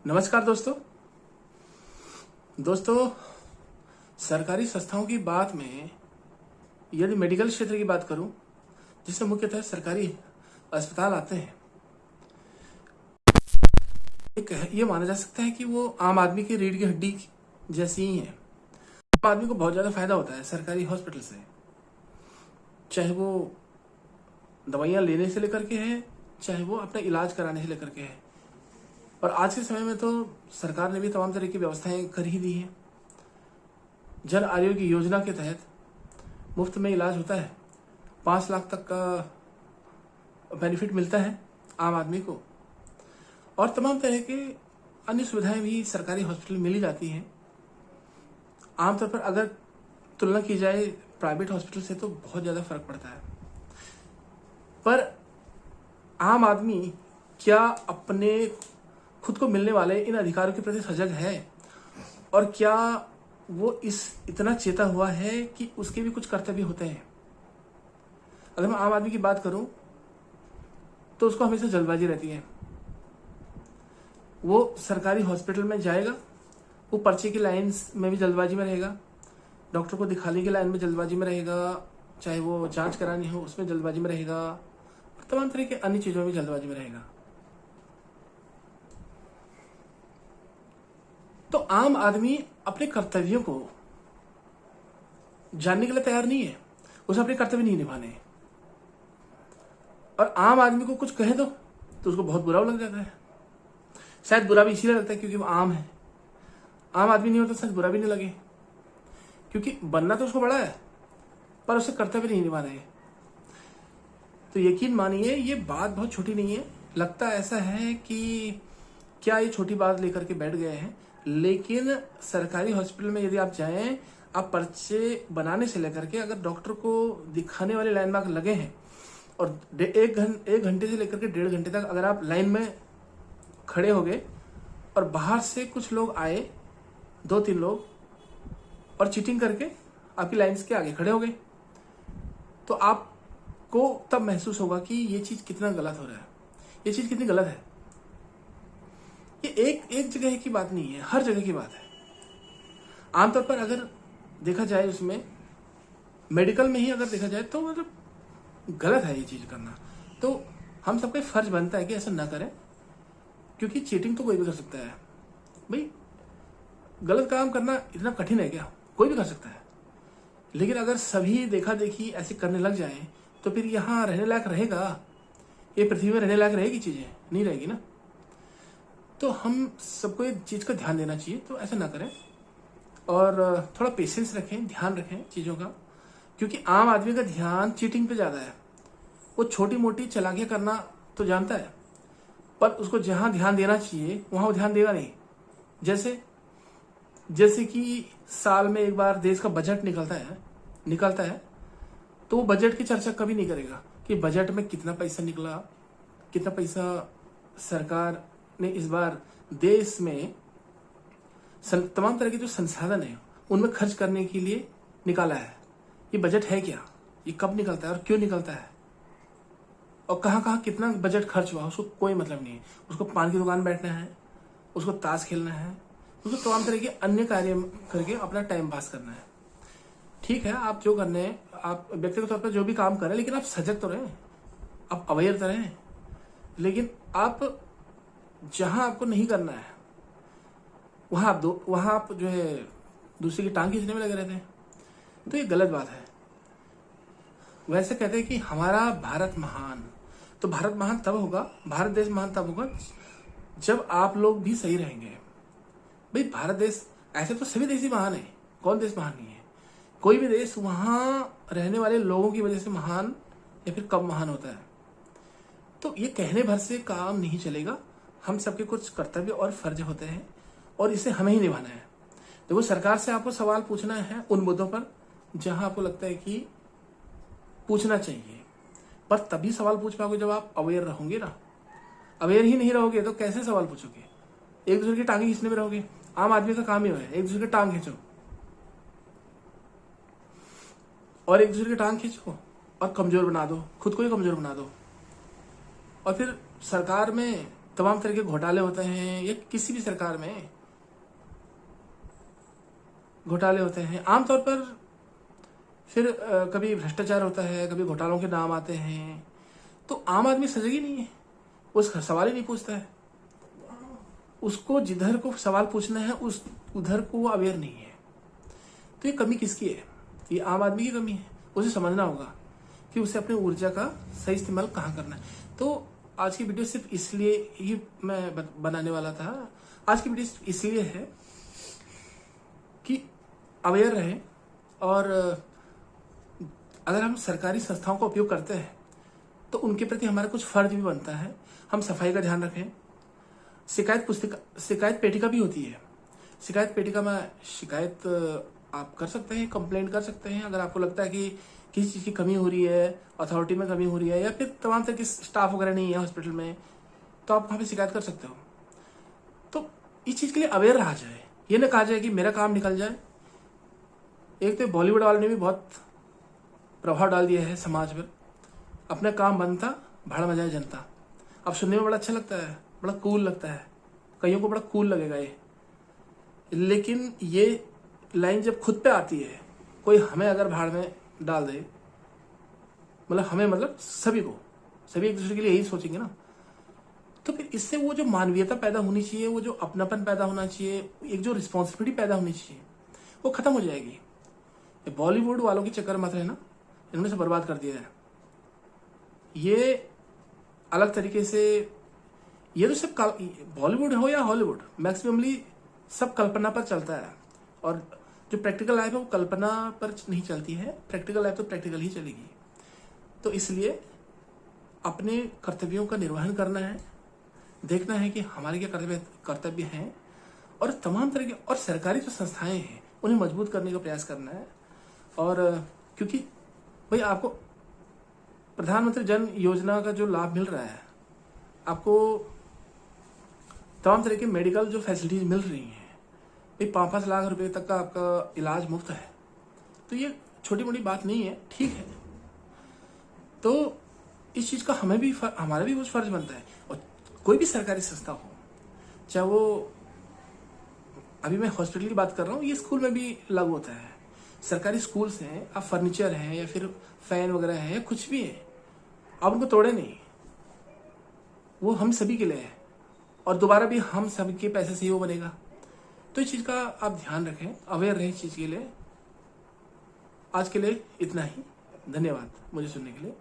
नमस्कार दोस्तों। सरकारी संस्थाओं की बात में यदि मेडिकल क्षेत्र की बात करूं, जिसमें मुख्यतः सरकारी अस्पताल आते हैं, ये माना जा सकता है कि वो आम आदमी की रीढ़ की हड्डी जैसी ही है। आम आदमी को बहुत ज़्यादा फायदा होता है सरकारी हॉस्पिटल से, चाहे वो दवाइयाँ लेने से लेकर के है, चाहे वो अपना इलाज कराने से लेकर के है। और आज के समय में तो सरकार ने भी तमाम तरह की व्यवस्थाएं कर ही दी हैं। जन आरोग्य योजना के तहत मुफ्त में इलाज होता है, 5 लाख तक का बेनिफिट मिलता है आम आदमी को, और तमाम तरह के अन्य सुविधाएं भी सरकारी हॉस्पिटल में मिली जाती हैं। आमतौर पर अगर तुलना की जाए प्राइवेट हॉस्पिटल से तो बहुत ज़्यादा फर्क पड़ता है। पर आम आदमी क्या अपने खुद को मिलने वाले इन अधिकारों के प्रति सजग है, और क्या वो इतना चेता हुआ है कि उसके भी कुछ कर्तव्य होते हैं? अगर मैं आम आदमी की बात करूं तो उसको हमेशा जल्दबाजी रहती है। वो सरकारी हॉस्पिटल में जाएगा, वो पर्चे की लाइन में भी जल्दबाजी में रहेगा, डॉक्टर को दिखाने की लाइन में जल्दबाजी में रहेगा, चाहे वो जांच करानी हो उसमें जल्दबाजी में रहेगा, और तमाम तरह के अन्य चीज़ों में जल्दबाजी में रहेगा। तो आम आदमी अपने कर्तव्यों को जानने के लिए तैयार नहीं है, उसे अपने कर्तव्य नहीं निभाने हैं। और आम आदमी को कुछ कहे दो तो उसको बहुत बुरा लग जाता है। शायद बुरा भी इसीलिए लगता है क्योंकि वो आम है। आम आदमी नहीं होता शायद बुरा भी नहीं लगे, क्योंकि बनना तो उसको बड़ा है पर उसे कर्तव्य नहीं निभा रहे। तो यकीन मानिए ये बात बहुत छोटी नहीं है। लगता ऐसा है कि क्या ये छोटी बात लेकर के बैठ गए हैं, लेकिन सरकारी हॉस्पिटल में यदि आप जाएं, आप पर्चे बनाने से लेकर के अगर डॉक्टर को दिखाने वाले लाइन में लगे हैं, और 1 घंटे से लेकर के 1.5 घंटे तक अगर आप लाइन में खड़े हो गए और बाहर से कुछ लोग आए, 2-3 लोग, और चीटिंग करके आपकी लाइन्स के आगे खड़े हो गए, तो आपको तब महसूस होगा कि ये चीज़ कितना गलत हो रहा है, ये चीज़ कितनी गलत है। ये एक जगह की बात नहीं है, हर जगह की बात है। आमतौर पर अगर देखा जाए, उसमें मेडिकल में ही अगर देखा जाए तो मतलब गलत है ये चीज़ करना। तो हम सबका फर्ज बनता है कि ऐसा ना करें, क्योंकि चीटिंग तो कोई भी कर सकता है। भाई गलत काम करना इतना कठिन है क्या? कोई भी कर सकता है। लेकिन अगर सभी देखा देखी ऐसे करने लग जाएं तो फिर यहाँ रहने लायक रहेगा? ये पृथ्वी में रहने लायक रहेगी? चीज़ें नहीं रहेगी ना। तो हम सबको ये चीज़ का ध्यान देना चाहिए, तो ऐसा ना करें और थोड़ा पेशेंस रखें, ध्यान रखें चीज़ों का, क्योंकि आम आदमी का ध्यान चीटिंग पे ज़्यादा है। वो छोटी मोटी चालाकियाँ करना तो जानता है, पर उसको जहाँ ध्यान देना चाहिए वहाँ वो ध्यान देगा नहीं। जैसे कि साल में एक बार देश का बजट निकलता है तो वो बजट की चर्चा कभी नहीं करेगा कि बजट में कितना पैसा निकला, कितना पैसा सरकार ने इस बार देश में तमाम तरह के जो संसाधन है उनमें खर्च करने के लिए निकाला है। ये बजट है क्या, ये कब निकलता है और क्यों निकलता है, और कहाँ कहाँ कितना बजट खर्च हुआ, उसको कोई मतलब नहीं है। उसको पान की दुकान बैठना है, उसको ताश खेलना है, उसको तमाम तरह के अन्य कार्य करके अपना टाइम पास करना है। ठीक है, आप जो करने हैं, आप व्यक्तिगत तौर पर जो भी काम करें, लेकिन आप सजग तो रहें, आप अवेयर तो रहें। लेकिन आप जहाँ आपको नहीं करना है वहाँ आप जो है दूसरे की टांग खींचने में लगे रहते हैं, तो ये गलत बात है। वैसे कहते हैं कि हमारा भारत महान, तो भारत महान तब होगा, भारत देश महान तब होगा जब आप लोग भी सही रहेंगे। भाई भारत देश, ऐसे तो सभी देश ही महान है, कौन देश महान नहीं है? कोई भी देश वहाँ रहने वाले लोगों की वजह से महान या फिर कब महान होता है। तो ये कहने भर से काम नहीं चलेगा। हम सबके कुछ कर्तव्य और फर्ज होते हैं और इसे हमें ही निभाना है। देखो, सरकार से आपको सवाल पूछना है उन मुद्दों पर जहां आपको लगता है कि पूछना चाहिए, पर तभी सवाल पूछ पाओगे जब आप अवेयर रहोगे ना। अवेयर ही नहीं रहोगे तो कैसे सवाल पूछोगे? एक दूसरे की टांगे खींचने में रहोगे। आम आदमी का काम ही है एक दूसरे की टांग खींचो, और एक दूसरे की टांग खींचो और कमजोर बना दो, खुद को ही कमजोर बना दो। और फिर सरकार में तमाम तरह के घोटाले होते हैं, या किसी भी सरकार में घोटाले होते हैं आमतौर पर। फिर कभी भ्रष्टाचार होता है, कभी घोटालों के नाम आते हैं, तो आम आदमी सजग ही नहीं है, वो सवाल ही नहीं पूछता है। उसको जिधर को सवाल पूछना है उस उधर को वो अवेयर नहीं है। तो ये कमी किसकी है? ये आम आदमी की कमी है। उसे समझना होगा कि उसे अपनी ऊर्जा का सही इस्तेमाल कहाँ करना है। तो आज की वीडियो सिर्फ इसलिए ही मैं बनाने वाला था। आज की वीडियो सिर्फ इसलिए है कि अवेयर रहें, और अगर हम सरकारी संस्थाओं का उपयोग करते हैं तो उनके प्रति हमारा कुछ फर्ज भी बनता है। हम सफाई का ध्यान रखें। शिकायत पेटिका भी होती है। शिकायत पेटिका में शिकायत आप कर सकते हैं, कंप्लेंट कर सकते हैं। अगर आपको लगता है कि किसी चीज़ की कमी हो रही है, अथॉरिटी में कमी हो रही है, या फिर तमाम तरह की स्टाफ वगैरह नहीं है हॉस्पिटल में, तो आप वहाँ पे शिकायत कर सकते हो। तो इस चीज़ के लिए अवेयर रहा जाए, ये ना कहा जाए कि मेरा काम निकल जाए। एक तो बॉलीवुड वालों ने भी बहुत प्रभाव डाल दिया है समाज पर। अपना काम बनता, भाड़ा में जाए जनता। अब सुनने में बड़ा अच्छा लगता है, बड़ा कूल लगता है, कईयों को बड़ा कूल लगेगा ये। लेकिन ये लाइन जब खुद पे आती है, कोई हमें अगर भाड़ में डाल दे, मतलब हमें मतलब सभी को, सभी एक दूसरे के लिए यही सोचेंगे ना, तो फिर इससे वो जो मानवीयता पैदा होनी चाहिए, वो जो अपनापन पैदा होना चाहिए, एक जो रिस्पॉन्सिबिलिटी पैदा होनी चाहिए, वो खत्म हो जाएगी। ये बॉलीवुड वालों के चक्कर मत रहना, इन्होंने से बर्बाद कर दिया है। ये अलग तरीके से, ये तो सब बॉलीवुड हो या हॉलीवुड, मैक्सिममली सब कल्पना पर चलता है। और जो प्रैक्टिकल लाइफ है वो कल्पना पर नहीं चलती है, प्रैक्टिकल लाइफ तो प्रैक्टिकल ही चलेगी। तो इसलिए अपने कर्तव्यों का निर्वहन करना है, देखना है कि हमारे क्या कर्तव्य हैं, और तमाम तरह के और सरकारी जो संस्थाएं हैं उन्हें मजबूत करने का प्रयास करना है। और क्योंकि भाई आपको प्रधानमंत्री जन योजना का जो लाभ मिल रहा है, आपको तमाम तरह के मेडिकल जो फैसिलिटीज मिल रही हैं, भाई 5-5 लाख रुपए तक का आपका इलाज मुफ्त है। तो ये छोटी मोटी बात नहीं है, ठीक है। तो इस चीज़ का हमारा भी कुछ फर्ज बनता है। और कोई भी सरकारी संस्था हो, चाहे वो, अभी मैं हॉस्पिटल की बात कर रहा हूँ, ये स्कूल में भी लागू होता है। सरकारी स्कूल्स हैं, अब फर्नीचर हैं या फिर फैन वगैरह है, कुछ भी है, आप उनको तोड़े नहीं, वो हम सभी के लिए है, और दोबारा भी हम सभी के पैसे से ही वो बनेगा। तो इस चीज़ का आप ध्यान रखें, अवेयर रहें इस चीज़ के लिए। आज के लिए इतना ही। धन्यवाद मुझे सुनने के लिए।